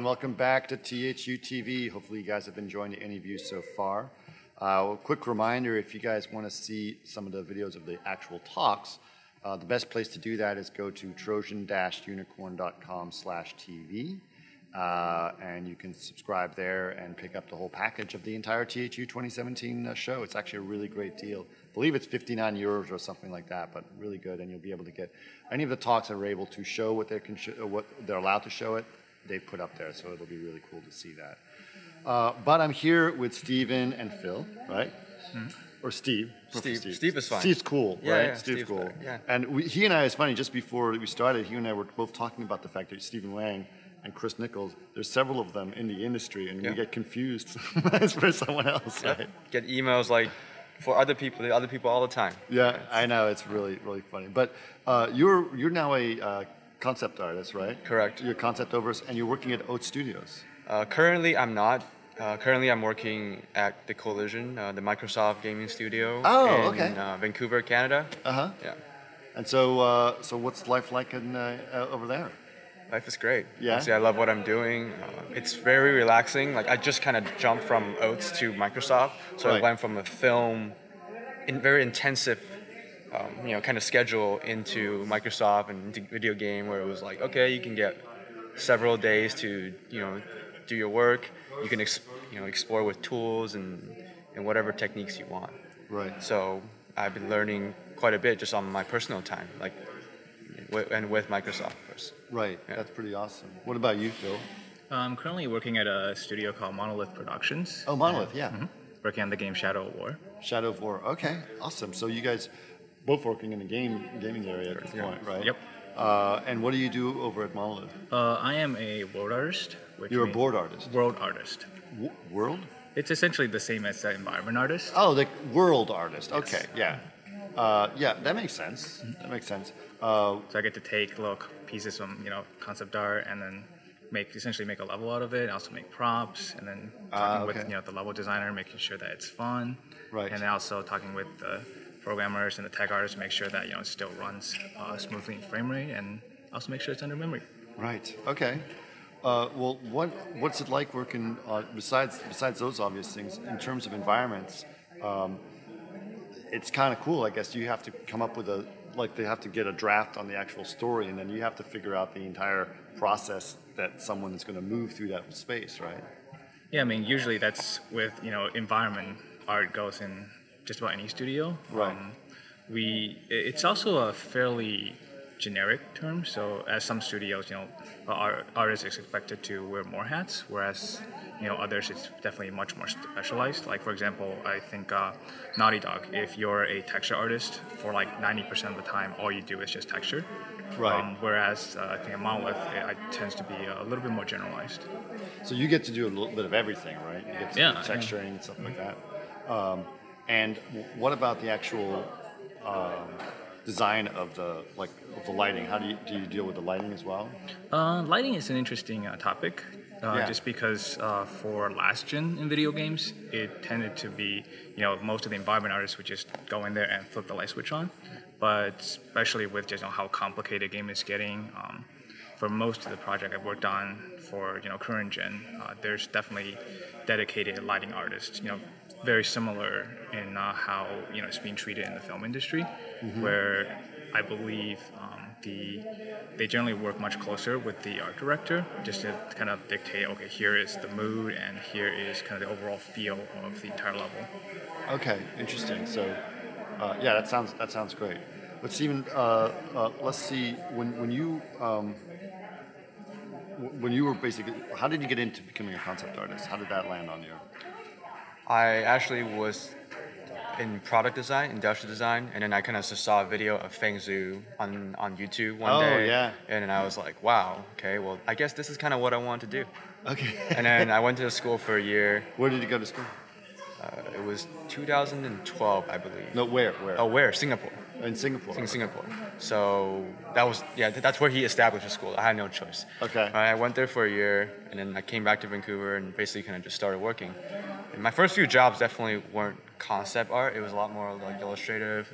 everyone. Welcome back to THUTV. Hopefully you guys have been enjoying the interviews so far. A quick reminder, if you guys want to see some of the videos of the actual talks, the best place to do that is go to trojan-unicorn.com/TV. And you can subscribe there and pick up the whole package of the entire THU 2017 show. It's actually a really great deal. I believe it's €59 or something like that, but really good. And you'll be able to get any of the talks that are able to show what they're allowed to show it. They put up there, so it'll be really cool to see that. But I'm here with Steven and Phil, right? Mm-hmm. Or Steve. Steve is fine. Steve's cool, right? Yeah, Steve's cool. Yeah. And he and I, it's funny, just before we started, he and I were both talking about the fact that Stephen Wang and Chris Nichols, there's several of them in the industry, and we get confused as for someone else, right? Get emails like for other people all the time. Yeah, I know, it's really, really funny. But you're now a concept artist, right? Correct. You're a concept artist, and you're working at Oat Studios. Currently, I'm not. Currently, I'm working at the Collision, the Microsoft gaming studio in Vancouver, Canada. Uh-huh. Yeah. And so, what's life like over there? Life is great. Yeah. Honestly, I love what I'm doing. It's very relaxing. Like I just kind of jumped from Oats to Microsoft, so I went from a film, very intensive, kind of schedule into Microsoft and into video game, where it was like, okay, you can get several days to do your work. You can explore with tools and whatever techniques you want. Right. So I've been learning quite a bit just on my personal time, and with Microsoft, of course. Right. Yeah. That's pretty awesome. What about you, Phil? I'm currently working at a studio called Monolith Productions. Oh, Monolith, yeah. Mm-hmm. Working on the game Shadow of War. Shadow of War. Okay, awesome. So you guys both working in the gaming area at this point, right? Yep. And what do you do over at Monolith? I am a world artist. You're a board artist? World artist. World? It's essentially the same as the environment artist. Oh, the world artist. Okay, yes. Yeah. Yeah, that makes sense. That makes sense. So I get to take little pieces from concept art and then essentially make a level out of it. Also make props and then talking with the level designer, making sure that it's fun. Right. And then also talking with the programmers and the tech artists to make sure that it still runs smoothly in frame rate and also make sure it's under memory. Right. Okay. Well, what's it like working besides those obvious things in terms of environments? It's kind of cool, I guess. You have to come up with they have to get a draft on the actual story, and then you have to figure out the entire process that someone is going to move through that space, right? Yeah, I mean, usually that's with environment art goes in just about any studio. Right. It's also a fairly generic term. So as some studios, our artists is expected to wear more hats, whereas others it's definitely much more specialized. Like for example, I think Naughty Dog, if you're a texture artist, for like 90% of the time, all you do is just texture. Right. Whereas I think at Monolith, it tends to be a little bit more generalized. So you get to do a little bit of everything, right? You get to do texturing and stuff like that. And what about the actual design of the lighting? How do you deal with the lighting as well? Lighting is an interesting topic. Just because for last gen in video games, it tended to be, most of the environment artists would just go in there and flip the light switch on. But especially with just how complicated the game is getting, for most of the project I've worked on for current gen, there's definitely dedicated lighting artists. Very similar in how it's being treated in the film industry, where I believe they generally work much closer with the art director just to kind of dictate, okay, here is the mood and here is kind of the overall feel of the entire level. Okay, interesting. So, that sounds great. But Steven, let's see, when you were basically, how did you get into becoming a concept artist? How did that land on you? I actually was in product design, industrial design, and then I kind of just saw a video of Feng Zhu on YouTube one day. Yeah. And then I was like, wow, okay, well, I guess this is kind of what I want to do. Okay. And then I went to school for a year. Where did you go to school? It was 2012, I believe. No, where? Oh, where? Singapore. In Singapore. In Singapore. So that's where he established the school. I had no choice. Okay. I went there for a year, and then I came back to Vancouver and basically kind of just started working. And my first few jobs definitely weren't concept art. It was a lot more like illustrative.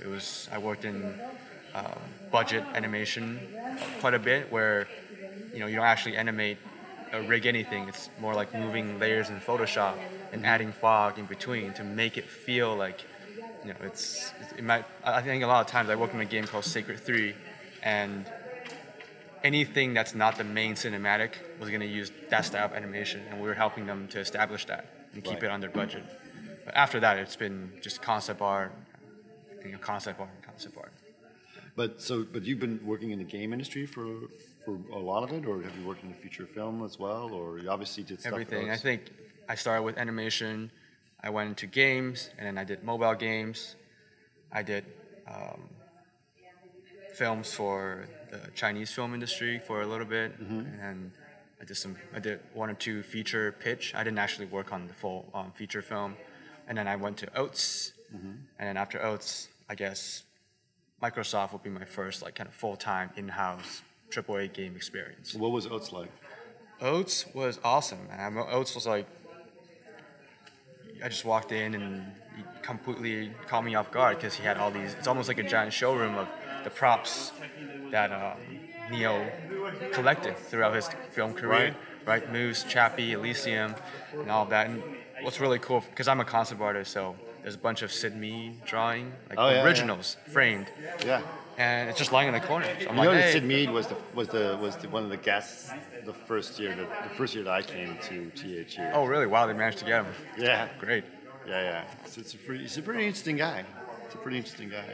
I worked in budget animation quite a bit, where you don't actually animate rig anything. It's more like moving layers in Photoshop and adding fog in between to make it feel like, you know, I think a lot of times I work in a game called Sacred 3, and anything that's not the main cinematic was going to use that style of animation, and we were helping them to establish that and keep it under budget. But after that, it's been just concept art, concept art. But you've been working in the game industry for a lot of it, or have you worked in the feature film as well, or you obviously did stuff? Everything. I think I started with animation. I went into games, and then I did mobile games. I did films for the Chinese film industry for a little bit, and I did 1 or 2 feature pitch. I didn't actually work on the full feature film, and then I went to Oats, and then after Oats, I guess Microsoft would be my first like kind of full-time in-house AAA game experience. What was Oats like? Oats was awesome, man. Oats was like, I just walked in and he completely caught me off guard because he had all these, it's almost like a giant showroom of the props that Neo collected throughout his film career, right? Moose, Chappie, Elysium, and all of that. And what's really cool, because I'm a concept artist, so there's a bunch of Sid Mead drawing, like originals, framed. Yeah. And it's just lying in the corner. So I'm You like, know that hey. Sid Mead was one of the guests the first year that I came to THU. Oh, really? Wow, they managed to get him. Yeah. Great. Yeah. So he's a pretty interesting guy.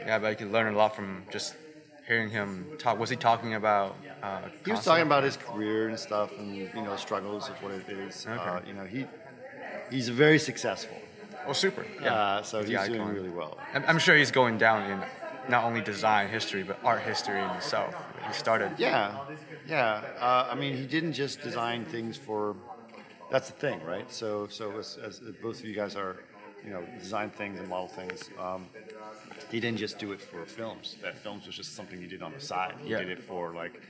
Yeah, but you could learn a lot from just hearing him talk. Was he talking about? He was talking about his career and stuff, and struggles of what it is. Okay. He's very successful. Oh, super. Yeah. So he's doing really well. I'm sure he's going down in not only design history but art history in itself. He started. Yeah. I mean, he didn't just design things for. That's the thing, right? So as both of you guys are, design things and model things. He didn't just do it for films. That films was just something he did on the side. He did it for like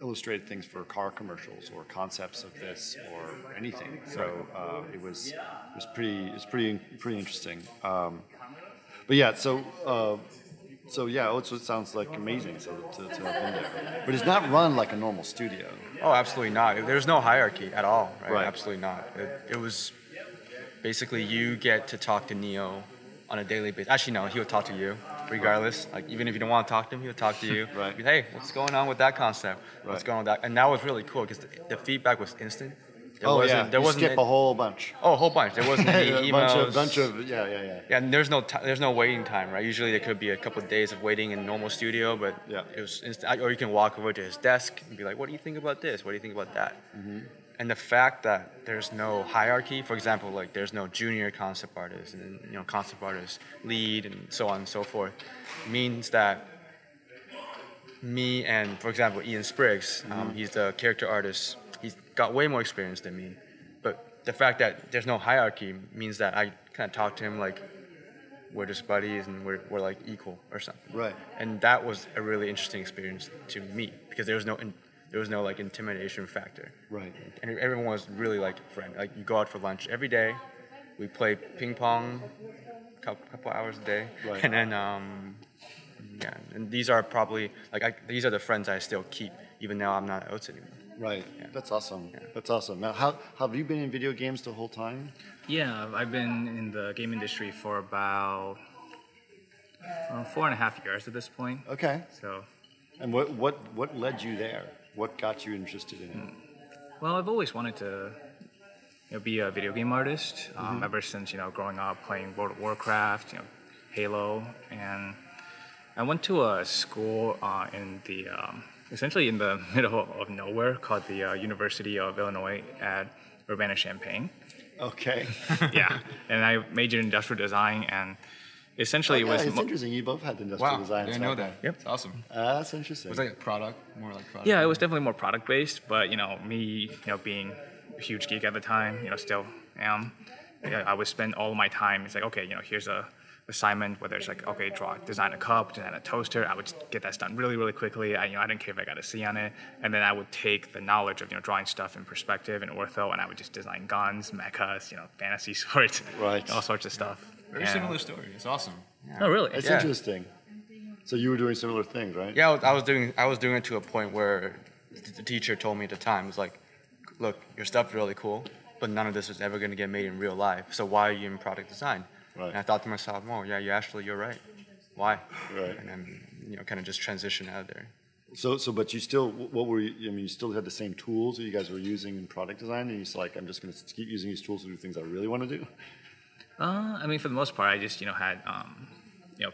illustrated things for car commercials or concepts of this or anything. So it was pretty interesting. But yeah, Oats sounds like amazing to have been there. But it's not run like a normal studio. Oh, absolutely not. There's no hierarchy at all, right? Absolutely not. It was basically you get to talk to Neo on a daily basis. Actually, no, he would talk to you regardless. Like even if you don't want to talk to him, he would talk to you. Right. Hey, what's going on with that concept? What's going on with that? And that was really cool because the feedback was instant. There wasn't skip a whole bunch. Oh, a whole bunch. There wasn't any emails. bunch of yeah. Yeah, and there's no waiting time, right? Usually there could be a couple of days of waiting in normal studio, but it was instant. Or you can walk over to his desk and be like, "What do you think about this? What do you think about that?" And the fact that there's no hierarchy, for example, like there's no junior concept artist and then, concept artist lead and so on and so forth, means that me and, for example, Ian Spriggs, he's the character artist. He's got way more experience than me, but the fact that there's no hierarchy means that I kind of talk to him like we're just buddies and we're like equal or something. Right. And that was a really interesting experience to me because there was no like intimidation factor. Right. And everyone was really like friendly. Like you go out for lunch every day. We play ping pong a couple hours a day. Right. And then and these are probably these are the friends I still keep even though I'm not at Oats anymore. Right. Yeah. That's awesome. Yeah. That's awesome. Now, how have you been in video games the whole time? Yeah, I've been in the game industry for about 4.5 years at this point. Okay. So. And what led you there? What got you interested in it? Well, I've always wanted to be a video game artist ever since growing up playing World of Warcraft, Halo, and I went to a school in the essentially in the middle of nowhere called the University of Illinois at Urbana-Champaign. Okay. Yeah, and I majored in industrial design, and essentially it was. It's interesting. You both had industrial design. I didn't know that. Yep, it's awesome. That's interesting. Was it like product, more like product? Yeah, it was definitely more product based, but me, being a huge geek at the time, still am. I would spend all of my time. It's like, okay, here's a assignment, whether it's like, okay, design a cup, design a toaster. I would get that done really, really quickly. I didn't care if I got a C on it. And then I would take the knowledge of, drawing stuff in perspective and ortho, and I would just design guns, mechas, fantasy swords, all sorts of stuff. Very similar story. It's awesome. Yeah. Oh, really? It's interesting. So you were doing similar things, right? Yeah, I was doing it to a point where the teacher told me at the time was like, look, your stuff is really cool, but none of this is ever going to get made in real life. So why are you in product design? Right. And I thought to myself, oh yeah, you're right. Why? Right. And then kind of just transition out of there. So, but you still, what were you? I mean, you still had the same tools that you guys were using in product design, and you're like, I'm just going to keep using these tools to do things I really want to do. I mean, for the most part, I just had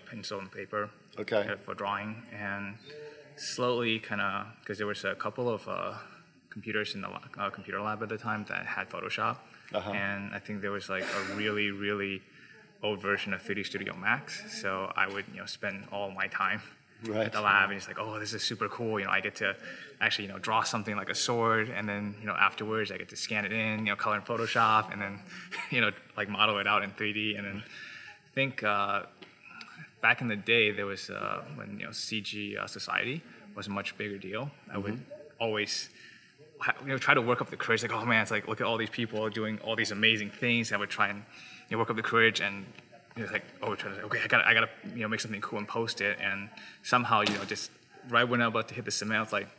pencil and paper. Okay. For drawing, and slowly kind of, because there was a couple of computers in the computer lab at the time that had Photoshop, and I think there was like a really, really old version of 3D Studio Max. So I would spend all my time at the lab, and it's like, oh, this is super cool. I get to actually draw something like a sword, and then afterwards I get to scan it in, color in Photoshop, and then like model it out in 3D, and then I think. Back in the day, there was when CG Society was a much bigger deal. I would always try to work up the courage. Like, oh man, it's like look at all these people doing all these amazing things. I would try and work up the courage, and it's like, oh, try to say, okay, I gotta make something cool and post it. And somehow just right when I'm about to hit the cement, it's like,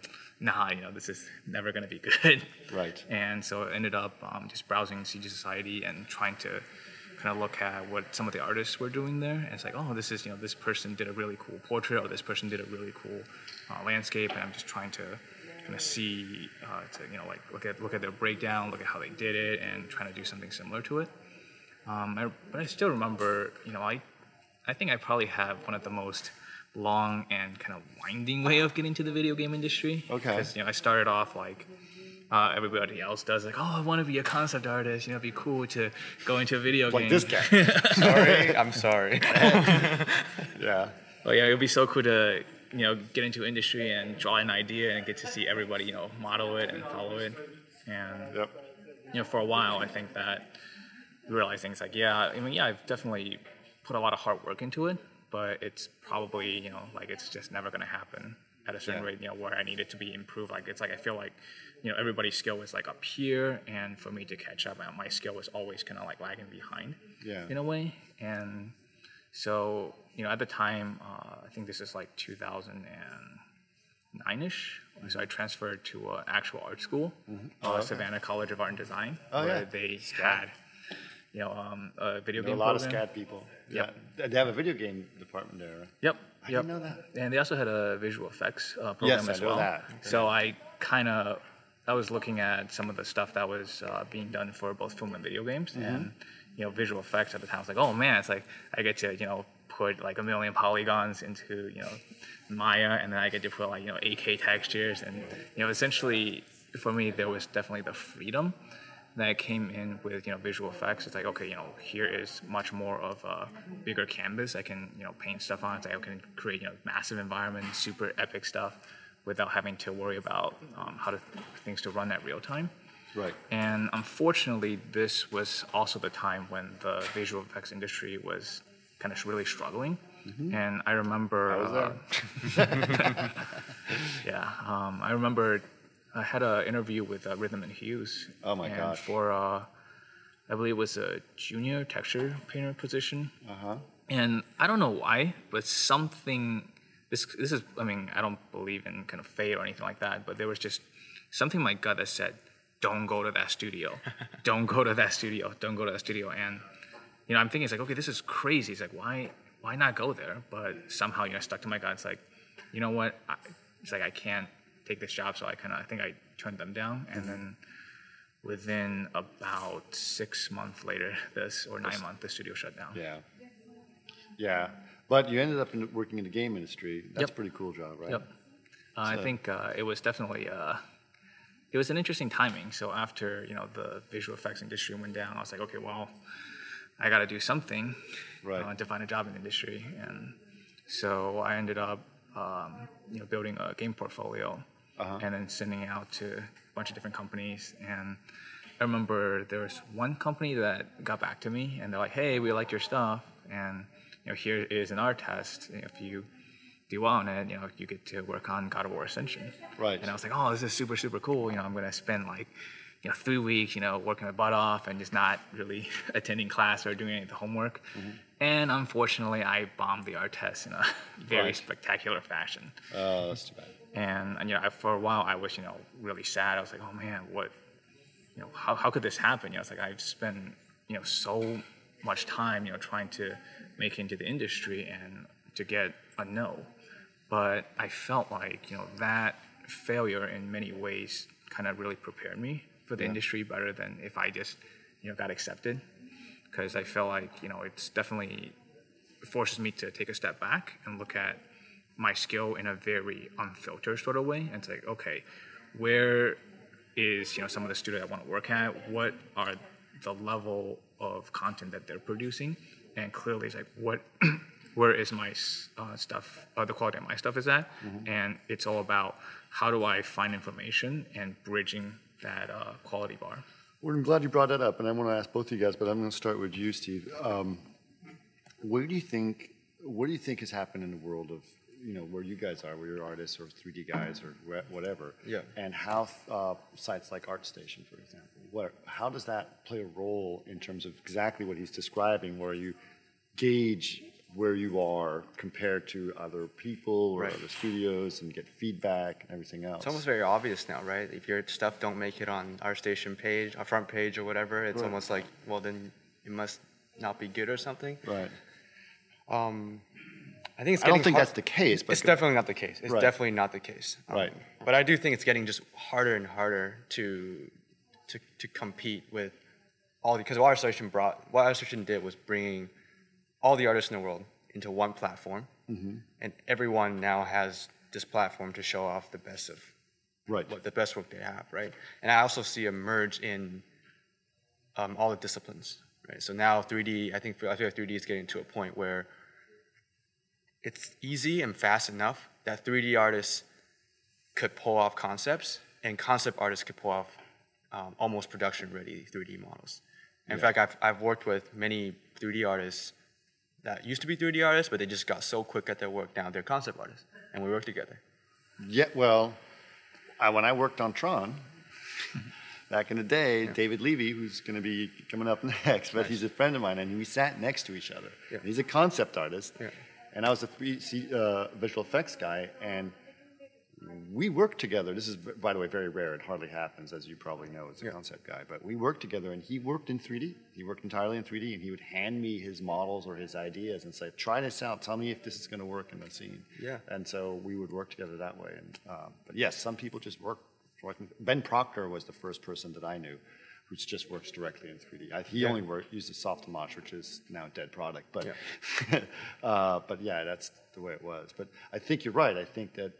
nah, this is never gonna be good. Right. And so I ended up just browsing CG Society and trying to kind of look at what some of the artists were doing there, and it's like, oh, this is this person did a really cool portrait, or this person did a really cool landscape, and I'm just trying to kind of see, like look at their breakdown, look at how they did it, and trying to do something similar to it. But I still remember, I think I probably have one of the most long and kind of winding way of getting to the video game industry. Okay. Because I started off like. Everybody else does, like, oh, I want to be a concept artist. It'd be cool to go into a video game. Like this guy. Sorry, I'm sorry. Yeah. Well, yeah, it'd be so cool to get into industry and draw an idea and get to see everybody model it and follow it. And for a while, I think that realizing it's like, I've definitely put a lot of hard work into it, but it's probably like it's just never going to happen at a certain rate, where I need it to be improved. Like it's like I feel like everybody's skill was like up here, and for me to catch up, my skill was always kind of like lagging behind in a way. And so at the time, I think this is like 2009ish. So I transferred to an actual art school, Savannah College of Art and Design, where they had a video game a lot program. of SCAD people. Yep. Yeah. They have a video game department there. Right? Yep. I didn't know that. And they also had a visual effects program as well. That. So I was looking at some of the stuff that was being done for both film and video games, and visual effects at the time. I was like, oh man, it's like I get to put like 1 million polygons into Maya, and then I get to put like 8K textures, and essentially for me there was definitely the freedom that came in with visual effects. It's like, okay, here is much more of a bigger canvas. I can paint stuff on. It's like I can create massive environments, super epic stuff, without having to worry about how things to run at real time. Right. And unfortunately, this was also the time when the visual effects industry was kind of really struggling. And I remember. I was there. I remember. I had an interview with Rhythm and Hues. Oh my gosh. For I believe it was a junior texture painter position. And I don't know why, but something. This is. I mean, I don't believe in kind of fate or anything like that, but there was just something in my gut that said, "Don't go to that studio. Don't go to that studio. Don't go to that studio." And I'm thinking, it's like, okay, this is crazy. It's like, why not go there? But somehow, I stuck to my gut. It's like, you know what? It's like I can't take this job, so I think I turned them down, and then within about 6 months later, 9 months, the studio shut down. Yeah. But you ended up working in the game industry. That's a pretty cool job, right? Yep. I think it was definitely it was an interesting timing. So after the visual effects industry went down, I was like, okay, well, I got to do something to find a job in the industry, and so I ended up building a game portfolio. And then sending it out to a bunch of different companies. And I remember there was one company that got back to me, and they're like, hey, we like your stuff, and here is an art test. If you do well on it, you get to work on God of War Ascension. Right. And I was like, oh, this is super, super cool. I'm going to spend like 3 weeks, working my butt off and just not really attending class or doing any of the homework. And unfortunately, I bombed the art test in a very spectacular fashion. Oh, that's too bad. And for a while I was really sad. I was like, oh man, what, how could this happen? It's like I've spent so much time trying to make it into the industry and to get a no. But I felt like that failure in many ways kind of really prepared me for the industry better than if I just got accepted, because I feel like it's definitely forces me to take a step back and look at my skill in a very unfiltered sort of way, and it's like, okay, where is some of the studio I want to work at, what are the level of content that they're producing, and clearly it's like what where is my stuff, the quality of my stuff is at, and it's all about how do I find information and bridging that quality bar. Well, I'm glad you brought that up, and I want to ask both of you guys, but I'm going to start with you, Steve. What do you think has happened in the world of where you guys are, where you're artists or 3D guys or whatever, and how sites like ArtStation, for example, how does that play a role in terms of exactly what he's describing, where you gauge where you are compared to other people or other studios and get feedback and everything else? It's almost very obvious now, right? If your stuff don't make it on ArtStation page, our front page or whatever, it's almost like, well, then it must not be good or something. Right. I think it's. I don't think that's the case. But it's definitely not the case. It's definitely not the case. Right. But I do think it's getting just harder and harder to compete with all because what ArtStation did was bringing all the artists in the world into one platform, and everyone now has this platform to show off the best of the best work they have, right? And I also see a merge in all the disciplines, right? So now 3D, I feel like 3D is getting to a point where it's easy and fast enough that 3D artists could pull off concepts, and concept artists could pull off almost production-ready 3D models. In fact, I've worked with many 3D artists that used to be 3D artists, but they just got so quick at their work. Now they're concept artists, and we work together. Yeah, well, when I worked on Tron, back in the day, David Levy, who's going to be coming up next, but he's a friend of mine, and we sat next to each other. Yeah. He's a concept artist, and I was a visual effects guy, and we worked together. This is, by the way, very rare. It hardly happens, as you probably know, as a concept guy. But we worked together, and he worked in 3D. He worked entirely in 3D, and he would hand me his models or his ideas and say, try this out. Tell me if this is going to work in the scene. Yeah. And so we would work together that way. And but yes, some people just work. Ben Proctor was the first person that I knew who just works directly in 3D. He only used a Softimage, which is now a dead product. But, but yeah, that's the way it was. But I think you're right. I think that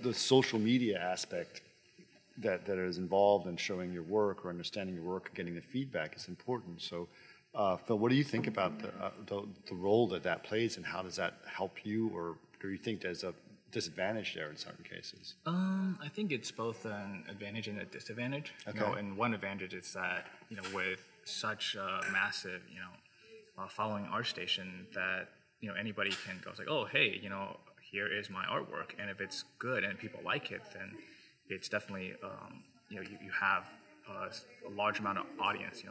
the social media aspect that is involved in showing your work or understanding your work and getting the feedback is important. So, Phil, what do you think about the role that plays, and how does that help you, or do you think there's a disadvantage there in certain cases? I think it's both an advantage and a disadvantage. Okay. And one advantage is that with such a massive following ArtStation, that anybody can go like, oh hey, here is my artwork, and if it's good and people like it, then it's definitely you have a large amount of audience,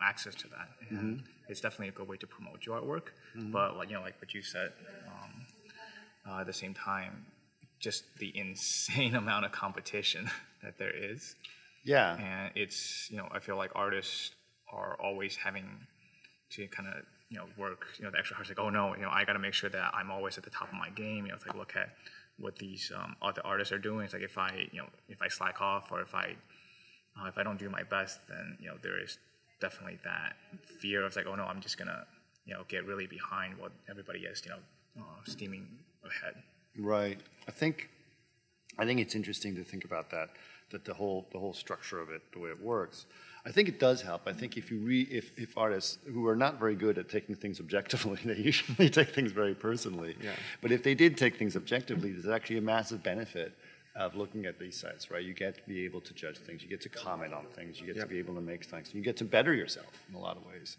access to that, and it's definitely a good way to promote your artwork. But like what you said, at the same time, just the insane amount of competition that there is. Yeah, and it's I feel like artists are always having to kind of work, the extra hard. It's like, oh no, I got to make sure that I'm always at the top of my game. It's like, look at what these other artists are doing. It's like if I slack off, or if I don't do my best, then there is definitely that fear of like, oh no, I'm just gonna get really behind what everybody is steaming ahead. Right. I think it's interesting to think about that the whole structure of it, the way it works. I think it does help. I think if artists who are not very good at taking things objectively, they usually take things very personally. Yeah. But if they did take things objectively, there's actually a massive benefit of looking at these sites, right? You get to be able to judge things. You get to comment on things. You get to be able to make things. You get to better yourself in a lot of ways.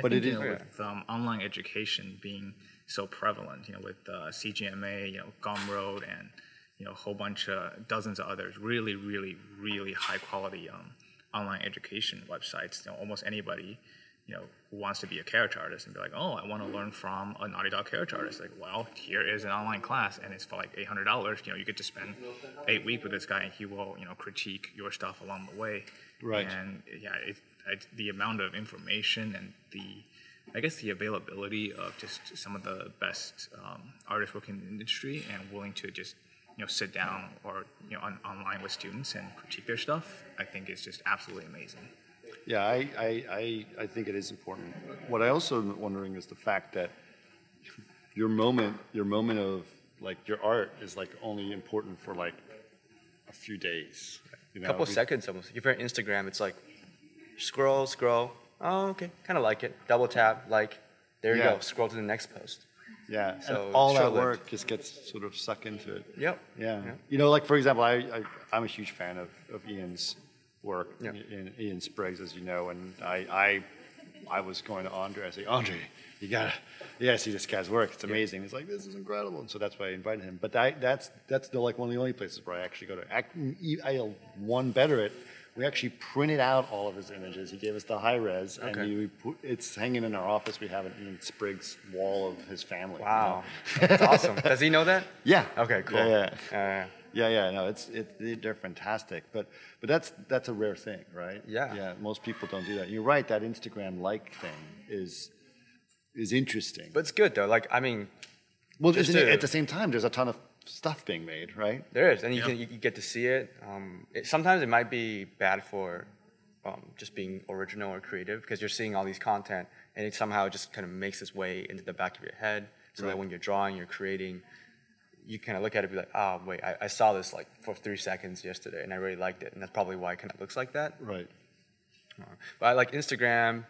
But it is with online education being so prevalent, with CGMA, Gumroad, and a whole bunch of dozens of others, really, really, really high quality online education websites. Almost anybody, who wants to be a character artist and be like, oh, I want to learn from a Naughty Dog character artist. Like, well, here is an online class, and it's for like $800. You get to spend 8 weeks with this guy, and he will, critique your stuff along the way. Right. And yeah, the amount of information and I guess the availability of just some of the best artists working in the industry and willing to just sit down or online with students and critique their stuff, I think is just absolutely amazing. Yeah, I think it is important. What I also am wondering is the fact that your moment of like your art is like only important for like a few days. A couple seconds almost. If you're on Instagram, it's like scroll. Oh, okay, kind of like it. Double tap, like, there you go. Scroll to the next post. Yeah, so and all that work just gets sort of sucked into it. Yep. Yeah. Like for example, I'm a huge fan of Ian's work, Ian Spriggs, as you know, and I was going to Andre. I say, Andre, you gotta see this guy's work. It's amazing. He's like, this is incredible, and so that's why I invited him. But that's like one of the only places where I actually go to. I'll one better it. We actually printed out all of his images. He gave us the high res, and it's hanging in our office. We have an Ian Spriggs wall of his family. Wow, that's awesome. Does he know that? Yeah. Okay, cool. Yeah. No, they're fantastic, but that's a rare thing, right? Yeah. Most people don't do that. You're right. That Instagram like thing is interesting. But it's good though. Like, I mean, well, at the same time, there's a ton of stuff being made, right? There is, and you get to see it. Sometimes it might be bad for just being original or creative because you're seeing all these content, and it somehow just kind of makes its way into the back of your head. So that when you're drawing, you're creating, you kind of look at it and be like, oh, wait, I saw this like for 3 seconds yesterday, and I really liked it, and that's probably why it kind of looks like that. Right. But I like Instagram,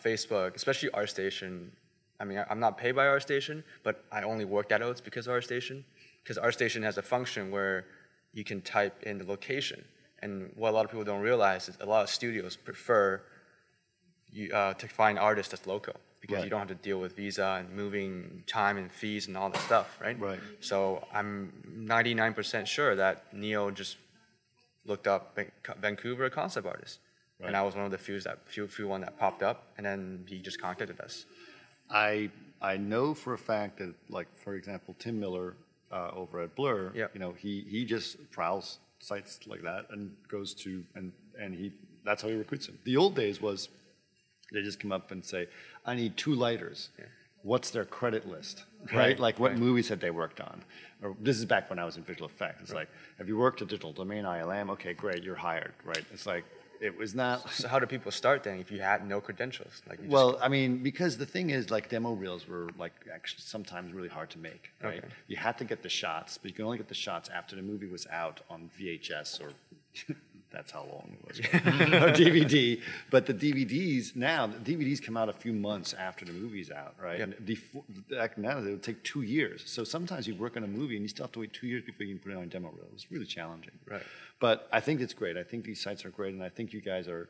Facebook, especially ArtStation. I mean, I'm not paid by ArtStation, but I only worked at Oats because of ArtStation. Because ArtStation has a function where you can type in the location. And what a lot of people don't realize is a lot of studios prefer to find artists that's local because you don't have to deal with visa and moving time and fees and all that stuff, right? Right. So I'm 99% sure that Neo just looked up Vancouver concept artist. Right. And I was one of the few one that popped up, and then he just contacted us. I know for a fact that, like, for example, Tim Miller, over at Blur, he just prowls sites like that and goes to and that's how he recruits them. The old days was they just come up and say, I need 2 lighters. Yeah. What's their credit list? Right? Like what movies had they worked on? Or this is back when I was in visual effects. It's like, have you worked at Digital Domain ILM? Okay, great, you're hired, right? It's like it was not. So how do people start then if you had no credentials? Like, I mean, because the thing is, like, demo reels were like actually sometimes really hard to make. Right? Okay. You had to get the shots, but you could only get the shots after the movie was out on VHS or. That's how long it was. Or DVD. But the DVDs come out a few months after the movie's out, right? Yeah. And now it would take 2 years. So sometimes you work on a movie and you still have to wait 2 years before you can put it on a demo reel. It's really challenging. Right. But I think it's great. I think these sites are great, and I think you guys are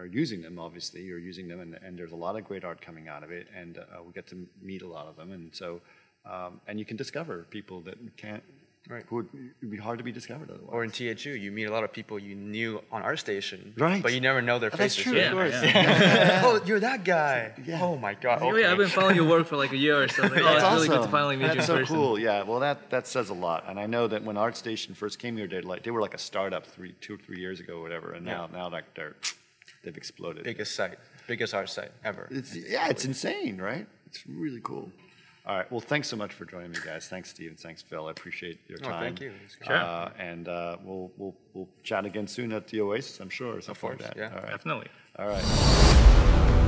using them, obviously. You're using them, and there's a lot of great art coming out of it, and we get to meet a lot of them. And so, and you can discover people that can't. Right. It would be hard to be discovered otherwise. Or in THU, you meet a lot of people you knew on ArtStation, right? But you never know their faces. That's true, of course. Yeah. Oh, you're that guy. Yeah. Oh my God. Okay. I've been following your work for like a year or something. That's it's awesome. Really good to finally meet you in person. That's so cool. Yeah. Well, that says a lot. And I know that when ArtStation first came here, they were like a startup 2 or 3 years ago, or whatever. And now they've exploded. Biggest art site ever. It's insane, right? It's really cool. All right. Well, thanks so much for joining me, guys. Thanks, Steve, and thanks, Phil. I appreciate your time. Thank you. Sure. And we'll chat again soon at the Oasis, I'm sure, or something like that. Yeah, all right. Definitely. All right.